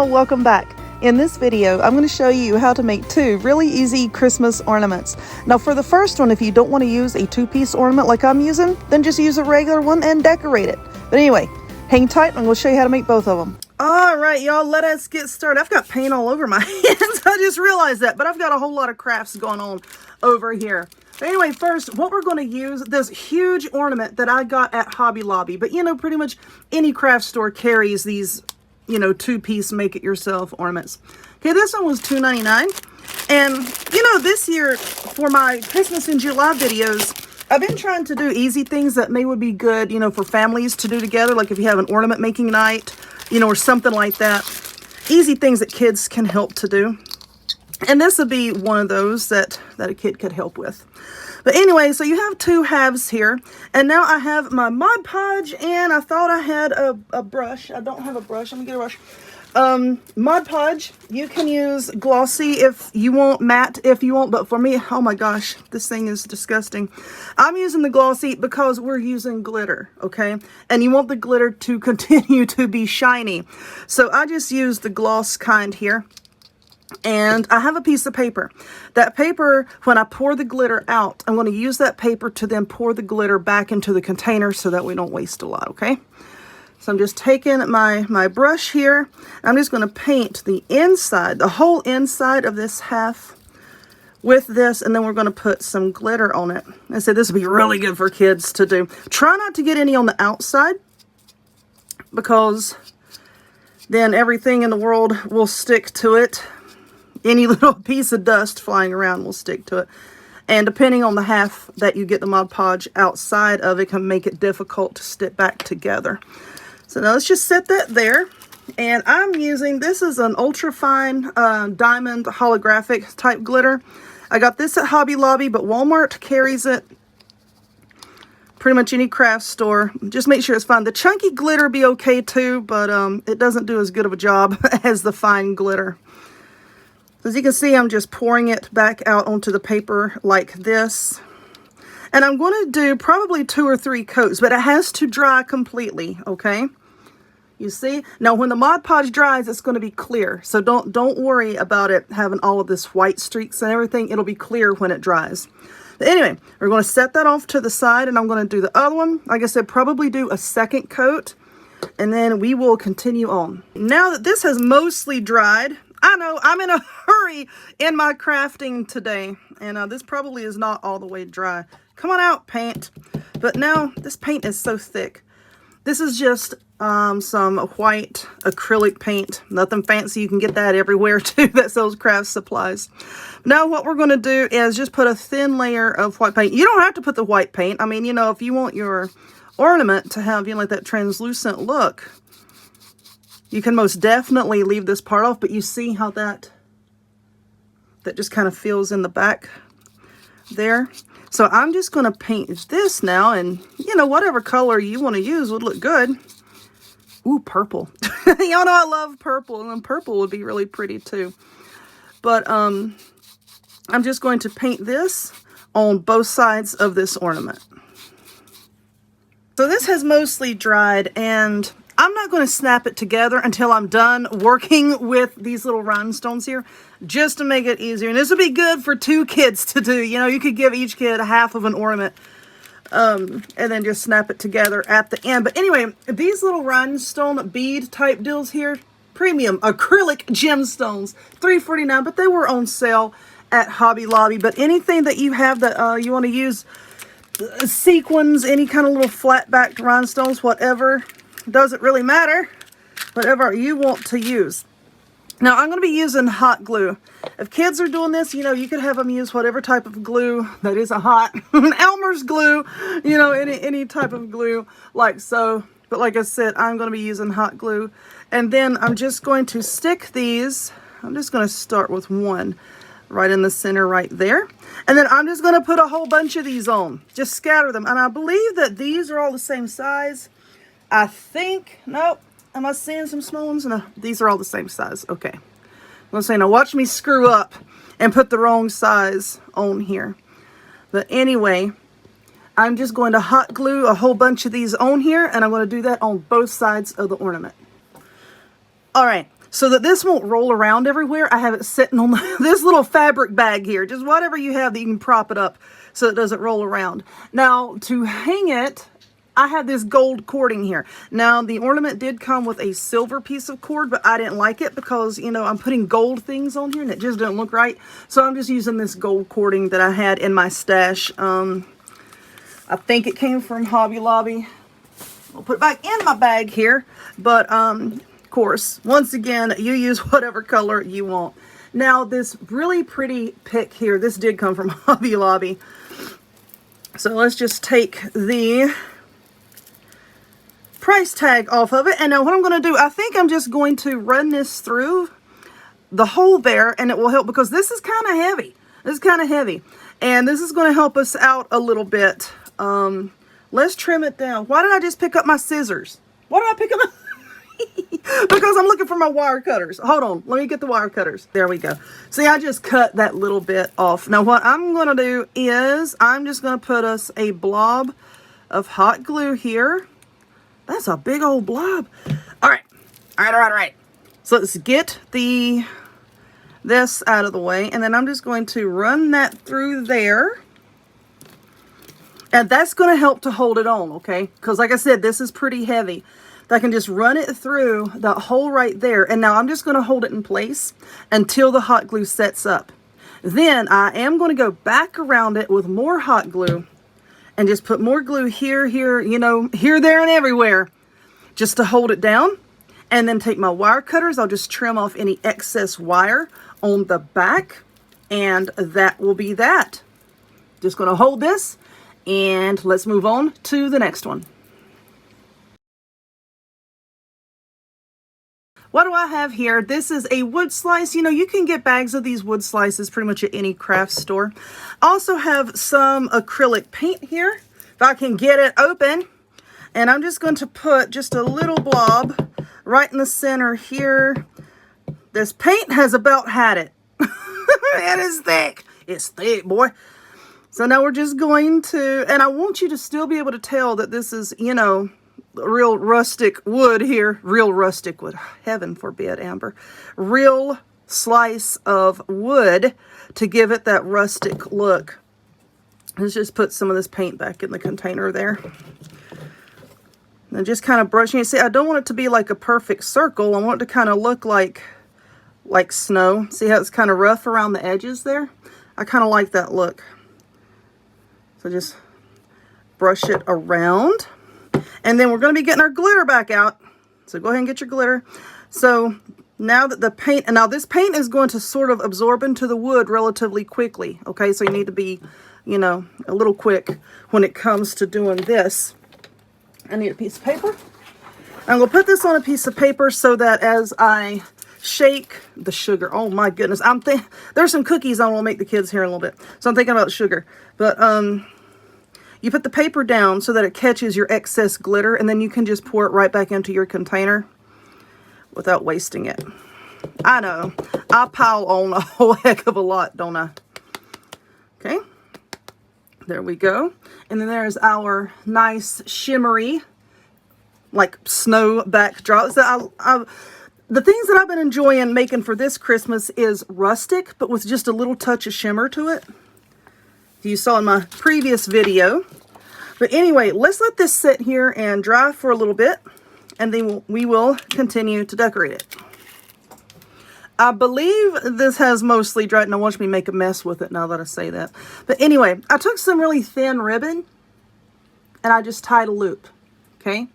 welcome back. In this video, I'm going to show you how to make two really easy Christmas ornaments. Now for the first one, if you don't want to use a two-piece ornament like I'm using, then just use a regular one and decorate it. But anyway, hang tight and we'll show you how to make both of them. Alright y'all, let us get started. I've got paint all over my hands. I just realized that, but I've got a whole lot of crafts going on over here. But anyway, first, what we're going to use, this huge ornament that I got at Hobby Lobby. But you know, pretty much any craft store carries these, you know, two-piece make-it-yourself ornaments. Okay, this one was $2.99. And, you know, this year, for my Christmas in July videos, I've been trying to do easy things that would be good, you know, for families to do together. Like if you have an ornament making night, you know, or something like that. Easy things that kids can help to do. And this would be one of those that a kid could help with. But anyway, so you have two halves here. And now I have my Mod Podge, and I thought I had a brush. I don't have a brush. Let me get a brush. Mod Podge, you can use glossy if you want, matte if you want, but for me, oh my gosh, this thing is disgusting. I'm using the glossy because we're using glitter, okay? And you want the glitter to continue to be shiny. So I just use the gloss kind here. And I have a piece of paper. That paper, when I pour the glitter out, I'm going to use that paper to then pour the glitter back into the container so that we don't waste a lot, okay? So I'm just taking my brush here. I'm just going to paint the inside, the whole inside of this half with this, and then we're going to put some glitter on it. I said this would be really good for kids to do. Try not to get any on the outside, because then everything in the world will stick to it. Any little piece of dust flying around will stick to it. And depending on the half that you get the Mod Podge outside of, it can make it difficult to stick back together. So now let's just set that there. And I'm using, this is an ultra fine diamond holographic type glitter. I got this at Hobby Lobby, but Walmart carries it. Pretty much any craft store. Just make sure it's fine. The chunky glitter be okay too, but it doesn't do as good of a job as the fine glitter. As you can see, I'm just pouring it back out onto the paper like this. And I'm going to do probably 2 or 3 coats, but it has to dry completely, okay? You see? Now, when the Mod Podge dries, it's going to be clear. So don't worry about it having all of this white streaks and everything. It'll be clear when it dries. But anyway, we're going to set that off to the side, and I'm going to do the other one. Like I said, probably do a second coat, and then we will continue on. Now that this has mostly dried, I know I'm in a hurry in my crafting today, and this probably is not all the way dry. Come on out, paint. But now this paint is so thick. This is just some white acrylic paint. Nothing fancy. You can get that everywhere too that sells craft supplies. Now what we're going to do is just put a thin layer of white paint. You don't have to put the white paint. I mean, you know, if you want your ornament to have, you know, like that translucent look, you can most definitely leave this part off, but you see how that just kind of feels in the back there. So I'm just going to paint this now, and you know, whatever color you want to use would look good. Ooh, purple. Y'all know I love purple, and then purple would be really pretty too. But I'm just going to paint this on both sides of this ornament. So this has mostly dried, and I'm not going to snap it together until I'm done working with these little rhinestones here, just to make it easier. And this would be good for 2 kids to do. You know, you could give each kid half of an ornament, and then just snap it together at the end. But anyway, these little rhinestone bead type deals here, premium acrylic gemstones, $3.49, but they were on sale at Hobby Lobby. But anything that you have that you want to use, sequins, any kind of little flat backed rhinestones, whatever, doesn't really matter, whatever you want to use. Now I'm going to be using hot glue. If kids are doing this, you know, you could have them use whatever type of glue that isn't hot. Elmer's glue, you know, any type of glue like so. But like I said, I'm going to be using hot glue. And then I'm just going to stick these. I'm just going to start with one right in the center right there. And then I'm just going to put a whole bunch of these on. Just scatter them. And I believe that these are all the same size. I think, nope, am I seeing some small ones? No, these are all the same size. Okay. I'm going to say, now watch me screw up and put the wrong size on here. But anyway, I'm just going to hot glue a whole bunch of these on here, and I'm going to do that on both sides of the ornament. All right, so that this won't roll around everywhere, I have it sitting on this little fabric bag here. Just whatever you have that you can prop it up so it doesn't roll around. Now, to hang it, I have this gold cording here. Now, the ornament did come with a silver piece of cord, but I didn't like it because, you know, I'm putting gold things on here and it just doesn't look right. So I'm just using this gold cording that I had in my stash. I think it came from Hobby Lobby. I'll put it back in my bag here. But, of course, once again, you use whatever color you want. Now, this really pretty pick here, this did come from Hobby Lobby. So let's just take the price tag off of it. And now what I'm going to do, I think I'm just going to run this through the hole there, and it will help because this is kind of heavy. This is kind of heavy. And this is going to help us out a little bit. Let's trim it down. Why did I just pick up my scissors? Why did I pick up my... because I'm looking for my wire cutters. Hold on. Let me get the wire cutters. There we go. See, I just cut that little bit off. Now, what I'm going to do is I'm just going to put us a blob of hot glue here. That's a big old blob. All right. All right. So let's get this out of the way. And then I'm just going to run that through there. And that's going to help to hold it on, okay? Because like I said, this is pretty heavy. I can just run it through that hole right there. And now I'm just going to hold it in place until the hot glue sets up. Then I am going to go back around it with more hot glue and just put more glue here, you know, here, there, and everywhere just to hold it down. And then take my wire cutters. I'll just trim off any excess wire on the back. And that will be that. Just going to hold this and let's move on to the next one. What do I have here? This is a wood slice. You know, you can get bags of these wood slices pretty much at any craft store. I also have some acrylic paint here, if I can get it open. And I'm just going to put just a little blob right in the center here. This paint has about had it. It is thick. It's thick, boy. So now we're just going to, and I want you to still be able to tell that this is, you know, real rustic wood here. Real rustic wood. Heaven forbid, Amber. Real slice of wood to give it that rustic look. Let's just put some of this paint back in the container there. And just kind of brushing it. See, I don't want it to be like a perfect circle. I want it to kind of look like snow. See how it's kind of rough around the edges there? I kind of like that look. So just brush it around. And then we're going to be getting our glitter back out. So go ahead and get your glitter. So now that the paint, and now this paint is going to sort of absorb into the wood relatively quickly. Okay, so you need to be, you know, a little quick when it comes to doing this. I need a piece of paper. I'm going to put this on a piece of paper so that as I shake the sugar, oh my goodness, there's some cookies I want to make the kids here in a little bit. So I'm thinking about the sugar. But you put the paper down so that it catches your excess glitter, and then you can just pour it right back into your container without wasting it. I know, I pile on a whole heck of a lot, don't I? Okay, there we go. And then there's our nice shimmery, like snow backdrop. So the things that I've been enjoying making for this Christmas is rustic, but with just a little touch of shimmer to it. You saw in my previous video. But anyway, let's let this sit here and dry for a little bit, and then we will continue to decorate it. I believe this has mostly dried. Now watch me make a mess with it now that I say that. But anyway, I took some really thin ribbon and I just tied a loop, okay?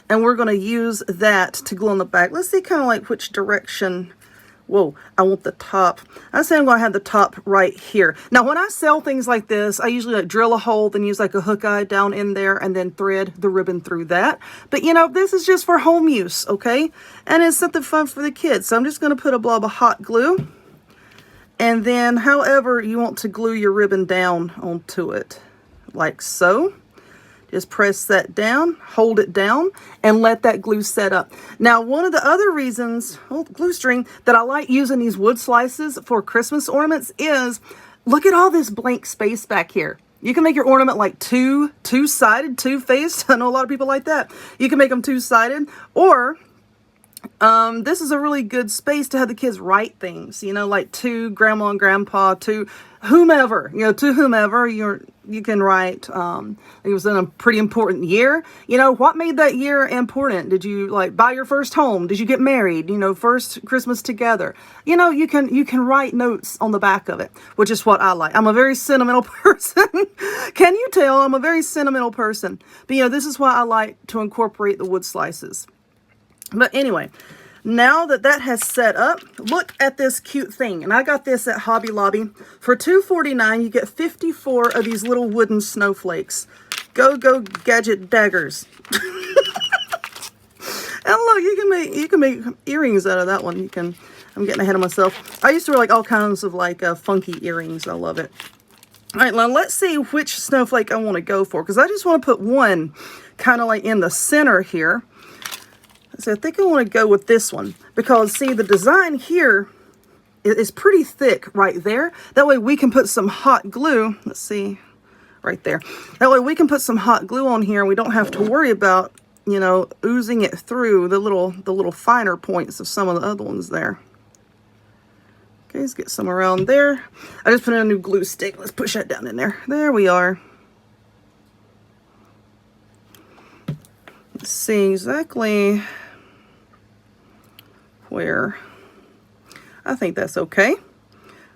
And we're going to use that to glue on the back. Let's see kind of like which direction. Whoa, I want the top. I say I'm going to have the top right here. Now, when I sell things like this, I usually like drill a hole, then use like a hook eye down in there and then thread the ribbon through that. But, you know, this is just for home use, okay? And it's something fun for the kids. So I'm just going to put a blob of hot glue. And then however you want to glue your ribbon down onto it, like so. Just press that down, hold it down, and let that glue set up. Now, one of the other reasons, glue string, that I like using these wood slices for Christmas ornaments is, look at all this blank space back here. You can make your ornament like two-sided, two-faced. I know a lot of people like that. You can make them two-sided, or This is a really good space to have the kids write things, you know, like to grandma and grandpa, to whomever, you know, to whomever you can write. It was in a pretty important year. You know, what made that year important? Did you like buy your first home? Did you get married? You know, first Christmas together. You know, you can write notes on the back of it, which is what I like. I'm a very sentimental person. Can you tell? I'm a very sentimental person. But, you know, this is why I like to incorporate the wood slices. But anyway, now that that has set up, look at this cute thing. And I got this at Hobby Lobby. For $2.49, you get 54 of these little wooden snowflakes. Go gadget daggers. And look, you can make earrings out of that one. I'm getting ahead of myself. I used to wear like all kinds of like funky earrings. I love it. All right, now let's see which snowflake I want to go for, because I just want to put one kind of like in the center here. So I think I want to go with this one, because see, the design here is pretty thick right there. That way we can put some hot glue. Let's see, right there. That way we can put some hot glue on here and we don't have to worry about, you know, oozing it through the little finer points of some of the other ones there. Okay, let's get some around there. I just put in a new glue stick. Let's push that down in there. There we are. Let's see exactly where. I think that's okay.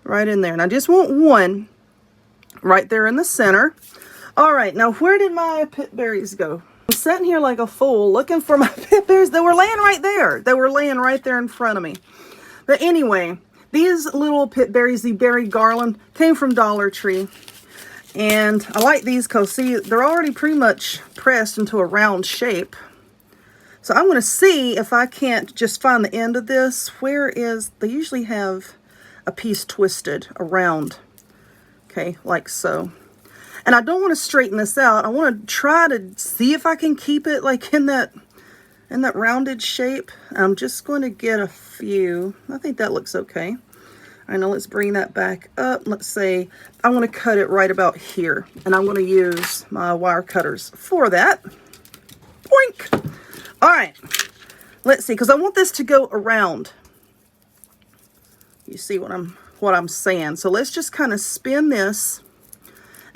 Right in there. And I just want one right there in the center. All right, now where did my pit berries go? I'm sitting here like a fool looking for my pit berries. They were laying right there. They were laying right there in front of me. But anyway, these little pit berries, the berry garland, came from Dollar Tree. And I like these because, see, they're already pretty much pressed into a round shape. So I'm going to see if I can't just find the end of this. Where is, they usually have a piece twisted around. Okay, like so. And I don't want to straighten this out. I want to try to see if I can keep it like in that rounded shape. I'm just going to get a few. I think that looks okay. All right, now let's bring that back up. Let's say I want to cut it right about here. And I'm going to use my wire cutters for that. Boink! All right, let's see, because I want this to go around. You see what I'm saying? So let's just kind of spin this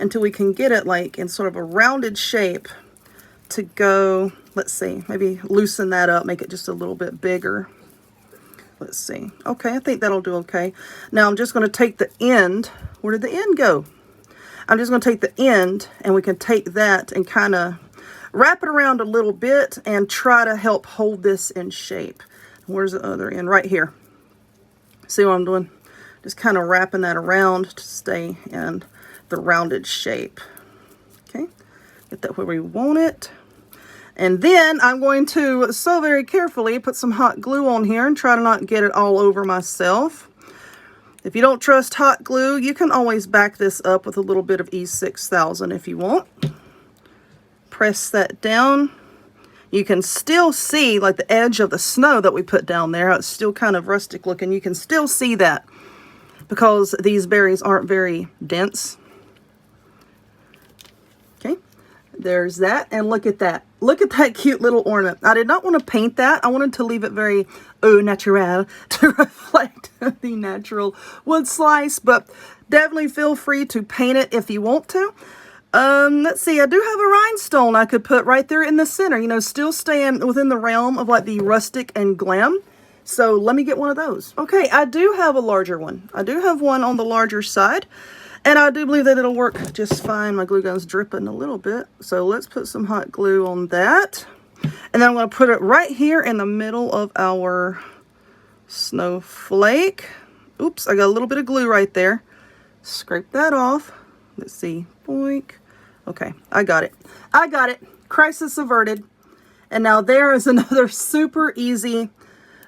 until we can get it like in sort of a rounded shape to go. Let's see, maybe loosen that up, make it just a little bit bigger. Let's see. Okay, I think that'll do okay. Now I'm just going to take the end. Where did the end go? I'm just going to take the end, and we can take that and kind of wrap it around a little bit and try to help hold this in shape. Where's the other end? Right here. See what I'm doing? Just kind of wrapping that around to stay in the rounded shape. Okay, get that where we want it. And then I'm going to so very carefully put some hot glue on here and try to not get it all over myself. If you don't trust hot glue, you can always back this up with a little bit of E6000 if you want. Press that down. You can still see like the edge of the snow that we put down there. It's still kind of rustic looking. You can still see that because these berries aren't very dense. Okay, there's that. And look at that. Look at that cute little ornament. I did not want to paint that. I wanted to leave it very au naturel to reflect the natural wood slice, but definitely feel free to paint it if you want to. Let's see, I do have a rhinestone I could put right there in the center, you know, still staying within the realm of like the rustic and glam. So let me get one of those. Okay, I do have a larger one. I do have one on the larger side, and I do believe that it'll work just fine. My glue gun's dripping a little bit. So let's put some hot glue on that. And then I'm going to put it right here in the middle of our snowflake. Oops, I got a little bit of glue right there. Scrape that off. Let's see. Boink. Okay, I got it. I got it. Crisis averted. And now there is another super easy,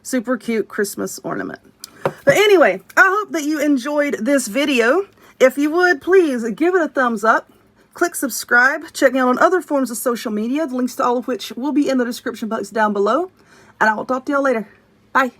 super cute Christmas ornament. But anyway, I hope that you enjoyed this video. If you would, please give it a thumbs up. Click subscribe. Check me out on other forms of social media, the links to all of which will be in the description box down below. And I will talk to y'all later. Bye.